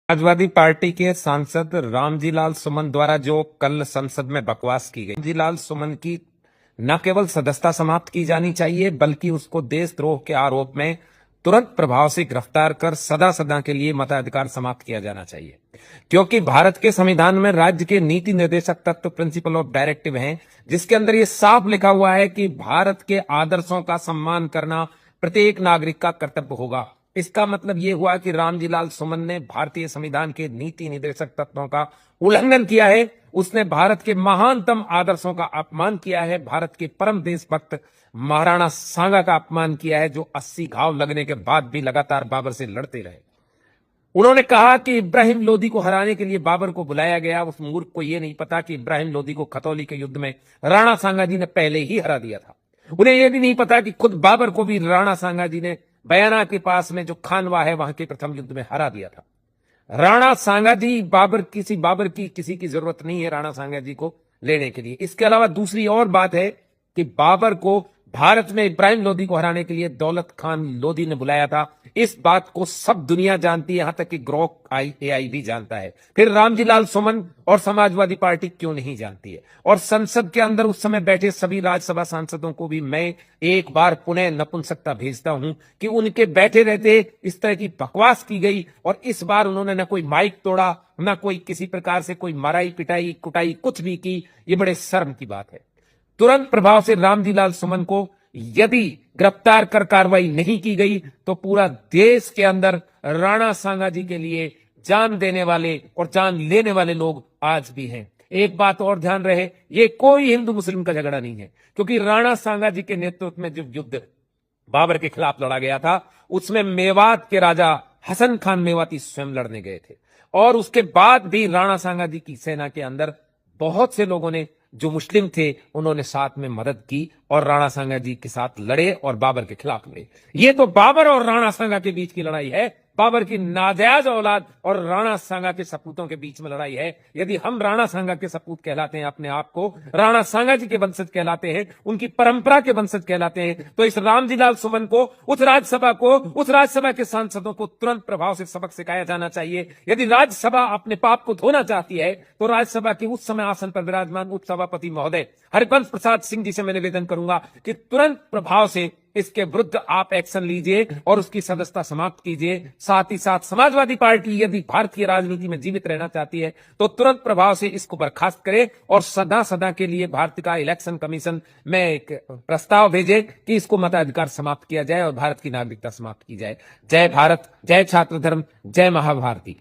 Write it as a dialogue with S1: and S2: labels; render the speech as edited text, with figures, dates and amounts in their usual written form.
S1: Samajwadi party के सांसद रामजी लाल सुमन द्वारा जो कल संसद में बकवास की गई, रामजी लाल सुमन की न केवल सदस्यता समाप्त की जानी चाहिए बल्कि उसको देशद्रोह के आरोप में तुरंत प्रभाव से गिरफ्तार कर सदा सदा के लिए मताधिकार समाप्त किया जाना चाहिए। क्योंकि भारत के संविधान में राज्य के नीति निर्देशक तत्व प्रिंसिपल ऑफ डायरेक्टिव हैं, जिसके अंदर ये साफ लिखा हुआ है कि भारत के आदर्शों का सम्मान करना प्रत्येक नागरिक का कर्तव्य होगा। इसका मतलब यह हुआ कि रामजी लाल सुमन ने भारतीय संविधान के नीति निर्देशक तत्वों का उल्लंघन किया है। उसने भारत के महानतम आदर्शों का अपमान किया है। भारत के परम देशभक्त महाराणा सांगा का अपमान किया है, जो 80 घाव लगने के बाद भी लगातार बाबर से लड़ते रहे। उन्होंने कहा कि इब्राहिम लोदी को हराने के लिए बाबर को बुलाया गया। उस मूर्ख को यह नहीं पता कि इब्राहिम लोदी को खतौली के युद्ध में राणा सांगा जी ने पहले ही हरा दिया था। उन्हें यह भी नहीं पता कि खुद बाबर को भी राणा सांगा जी ने बयाना के पास में जो खानवा है वहां के प्रथम युद्ध में हरा दिया था। राणा सांगा जी बाबर की किसी की जरूरत नहीं है राणा सांगा जी को लेने के लिए। इसके अलावा दूसरी और बात है कि बाबर को भारत में इब्राहिम लोदी को हराने के लिए दौलत खान लोदी ने बुलाया था। इस बात को सब दुनिया जानती है, यहां तक कि ग्रोक एआई भी जानता है। फिर रामजी लाल सुमन और समाजवादी पार्टी क्यों नहीं जानती है? और संसद के अंदर उस समय बैठे सभी राज्यसभा सांसदों को भी मैं एक बार पुनः नपुंसकता भेजता हूं कि उनके बैठे रहते इस तरह की बकवास की गई और इस बार उन्होंने न कोई माइक तोड़ा, न कोई किसी प्रकार से कोई माराई पिटाई कुटाई कुछ भी की। ये बड़े शर्म की बात है। तुरंत प्रभाव से रामजी लाल सुमन को यदि गिरफ्तार कर कार्रवाई नहीं की गई तो पूरा देश के अंदर राणा सांगा जी के लिए जान देने वाले और जान लेने वाले लोग आज भी हैं। एक बात और ध्यान रहे, ये कोई हिंदू मुस्लिम का झगड़ा नहीं है, क्योंकि राणा सांगा जी के नेतृत्व में जो युद्ध बाबर के खिलाफ लड़ा गया था उसमें मेवात के राजा हसन खान मेवाती स्वयं लड़ने गए थे। और उसके बाद भी राणा सांगा जी की सेना के अंदर बहुत से लोगों ने जो मुस्लिम थे उन्होंने साथ में मदद की और राणा सांगा जी के साथ लड़े और बाबर के खिलाफ लड़े। ये तो बाबर और राणा सांगा के बीच की लड़ाई है, बाबर की नाजायज औलाद और राणा सांगा के सपूतों के बीच में लड़ाई है। यदि हम राणा सांगा के सपूत कहलाते हैं, अपने आप को राणा सांगा जी के वंशज कहलाते हैं, उनकी परंपरा के वंशज कहलाते हैं, तो इस रामजी लाल सुमन को उस राज्यसभा के सांसदों को तुरंत प्रभाव से सबक सिखाया जाना चाहिए। यदि राज्यसभा अपने पाप को धोना चाहती है तो राज्यसभा के उस समय आसन पर विराजमान उपसभापति महोदय हरिवंश प्रसाद सिंह जी से मैं निवेदन करूंगा कि तुरंत प्रभाव से इसके विरुद्ध आप एक्शन लीजिए और उसकी सदस्यता समाप्त कीजिए। साथ ही साथ समाजवादी पार्टी यदि भारतीय राजनीति में जीवित रहना चाहती है तो तुरंत प्रभाव से इसको बर्खास्त करे और सदा सदा के लिए भारत का इलेक्शन कमीशन में एक प्रस्ताव भेजे कि इसको मताधिकार समाप्त किया जाए और भारत की नागरिकता समाप्त की जाए। जय भारत, जय छात्र धर्म, जय महाभारती।